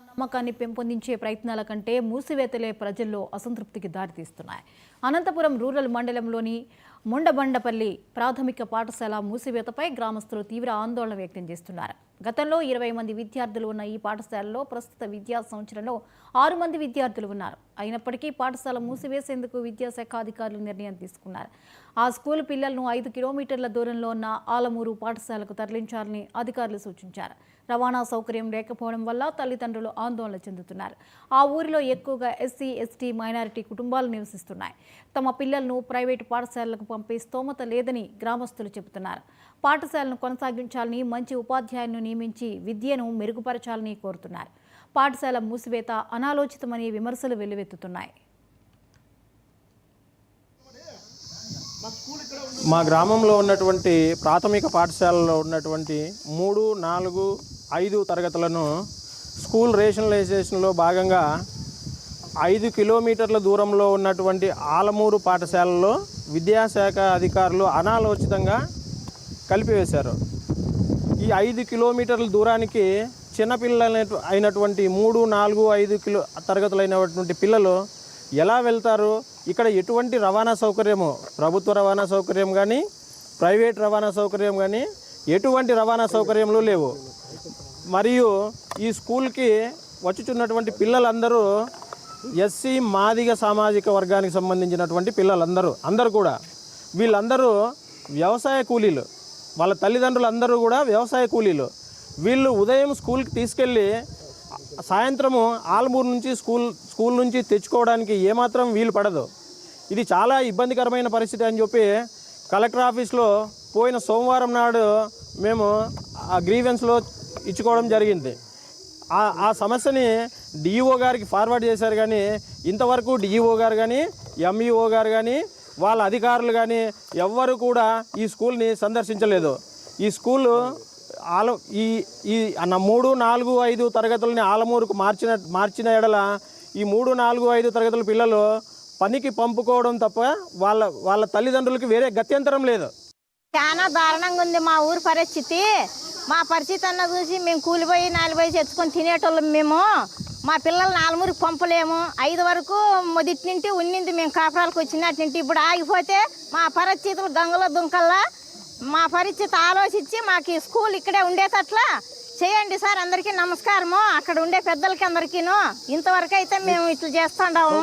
నమ్మకాన్ని పెంపొందించే ప్రయత్నాల కంటే మూసివేతలే ప్రజల్లో అసంతృప్తికి దారితీస్తున్నాయి. అనంతపురం రూరల్ మండలంలోని ముండబండపల్లి ప్రాథమిక పాఠశాల మూసివేతపై గ్రామస్తులు తీవ్ర ఆందోళన వ్యక్తం చేస్తున్నారు. గతంలో 20 మంది విద్యార్థులు ఉన్న ఈ పాఠశాలలో ప్రస్తుత విద్యా సంవత్సరంలో 6 మంది విద్యార్థులు ఉన్నారు. అయినప్పటికీ పాఠశాల మూసివేసేందుకు విద్యాశాఖ అధికారులు నిర్ణయం తీసుకున్నారు. ఆ స్కూల్ పిల్లలను 5 కిలోమీటర్ల దూరంలో ఉన్న ఆలమూరు పాఠశాలకు తరలించాలని అధికారులు సూచించారు. రవాణా సౌకర్యం లేకపోవడం వల్ల తల్లిదండ్రులు ఆందోళన చెందుతున్నారు. ఆ ఊరిలో ఎక్కువగా ఎస్సీ, ఎస్టీ, మైనారిటీ కుటుంబాలు నివసిస్తున్నాయి. తమ పిల్లలను ప్రైవేటు పాఠశాలలకు పంపే స్తోమత లేదని గ్రామస్తులు చెబుతున్నారు. పాఠశాలను కొనసాగించాలని, మంచి ఉపాధ్యాయులను నియమించి విద్యను మెరుగుపరచాలని కోరుతున్నారు. పాఠశాల మూసివేత అనాలోచితమని విమర్శలు వెల్లువెత్తుతున్నాయి. మా గ్రామంలో ఉన్నటువంటి ప్రాథమిక పాఠశాలలో ఉన్నటువంటి 3, 4, 5 తరగతులను స్కూల్ రేషనలైజేషన్లో భాగంగా 5 కిలోమీటర్ల దూరంలో ఉన్నటువంటి ఆలమూరు పాఠశాలలో విద్యాశాఖ అధికారులు అనాలోచితంగా కలిపివేశారు. ఈ 5 కిలోమీటర్ల దూరానికి చిన్నపిల్లలు అయినటువంటి 3, 4, 5 తరగతులైనటువంటి పిల్లలు ఎలా వెళ్తారు? ఇక్కడ ఎటువంటి రవాణా సౌకర్యము, ప్రభుత్వ రవాణా సౌకర్యం కానీ, ప్రైవేట్ రవాణా సౌకర్యం కానీ, ఎటువంటి రవాణా సౌకర్యంలు లేవు. మరియు ఈ స్కూల్కి వచ్చుచున్నటువంటి పిల్లలందరూ ఎస్సీ మాదిగ సామాజిక వర్గానికి సంబంధించినటువంటి పిల్లలందరూ కూడా వీళ్ళందరూ వ్యవసాయ కూలీలు. వాళ్ళ తల్లిదండ్రులు అందరూ కూడా వ్యవసాయ కూలీలు. వీళ్ళు ఉదయం స్కూల్కి తీసుకెళ్ళి సాయంత్రము ఆలమూరు నుంచి స్కూల్ నుంచి తెచ్చుకోవడానికి ఏమాత్రం వీలు పడదు. ఇది చాలా ఇబ్బందికరమైన పరిస్థితి అని చెప్పి కలెక్టర్ ఆఫీస్లో పోయిన సోమవారం నాడు మేము ఆ గ్రీవెన్స్లో ఇచ్చుకోవడం జరిగింది. ఆ సమస్యని డిఈఓ గారికి ఫార్వర్డ్ చేశారు. కానీ ఇంతవరకు డిఈఓ గారు కానీ, ఎంఈఓ గారు కానీ, వాళ్ళ అధికారులు కానీ ఎవ్వరు కూడా ఈ స్కూల్ని సందర్శించలేదు. ఈ స్కూలు ఈ 3, 4, 5 తరగతులని ఆలమూరుకు మార్చిన ఎడల ఈ 3, 4, 5 తరగతుల పిల్లలు పనికి పంపుకోవడం తప్ప వాళ్ళ తల్లిదండ్రులకి వేరే గత్యంతరం లేదు. చాలా దారుణంగా ఉంది మా ఊరు పరిస్థితి. మా పరిస్థితి అన్న చూసి మేము కూలిపోయి 4 పోయి తెచ్చుకొని తినేటోళ్ళం. మేము మా పిల్లల్ని ఆలమూరికి పంపలేము. 5 వరకు మొదటి నుండి ఉన్నింది, మేము కాపురాలకు వచ్చినట్టు నుండి ఇప్పుడు ఆగిపోతే మా పరిస్థితులు గంగలో దుంకల్లా. మా పరిస్థితి ఆలోచించి మాకు ఈ స్కూల్ ఇక్కడే ఉండేటట్లా చేయండి సార్. అందరికీ నమస్కారము. అక్కడ ఉండే పెద్దలకి అందరికీను. ఇంతవరకు అయితే మేము ఇట్లా చేస్తుండాము.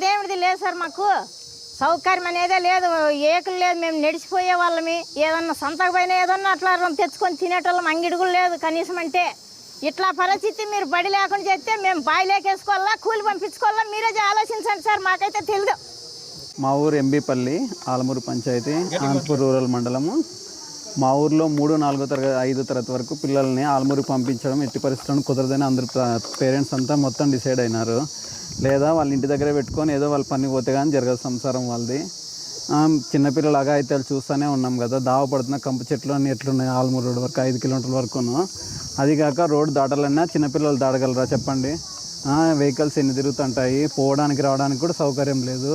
దేవుడిది లేదు సార్, మాకు సౌకర్యం అనేదే లేదు, ఏకులు లేదు. మేము నడిచిపోయే వాళ్ళమి. ఏదన్నా సంతకు పైన ఏదన్నా అట్లా తెచ్చుకొని తినేటోళ్ళం. అంగిడుగులు లేదు కనీసం. అంటే ఇట్లా పరిస్థితి మీరు బడి లేకుండా చేస్తే మేము బాయిలేకేసుకోవాలా, కూలి పంపించుకోవాలా? మీరే ఆలోచించండి సార్, మాకైతే తెలియదు. మా ఊరు ఎంబీపల్లి, ఆలమూరు పంచాయతీ, అనంతపురం రూరల్ మండలము. మా ఊర్లో 3, 4 తరగతి 5 తరగతి వరకు పిల్లల్ని ఆలమూరికి పంపించడం ఎట్టి పరిస్థితులను కుదరదని అందరు పేరెంట్స్ అంతా మొత్తం డిసైడ్ అయినారు. లేదా వాళ్ళ ఇంటి దగ్గరే పెట్టుకొని ఏదో వాళ్ళ పని పోతే కానీ జరగదు సంసారం వాళ్ళది. చిన్నపిల్లలు అఘాయిత్యాలు చూస్తూనే ఉన్నాం కదా. దావపడుతున్న కంప చెట్లు అన్నీ ఎట్లున్నాయి ఆలమూరు రోడ్ వరకు 5 కిలోమీటర్ల వరకును. అది కాక రోడ్డు దాటాలన్నా చిన్నపిల్లలు దాటగలరా చెప్పండి? వెహికల్స్ ఎన్ని తిరుగుతుంటాయి, పోవడానికి రావడానికి కూడా సౌకర్యం లేదు.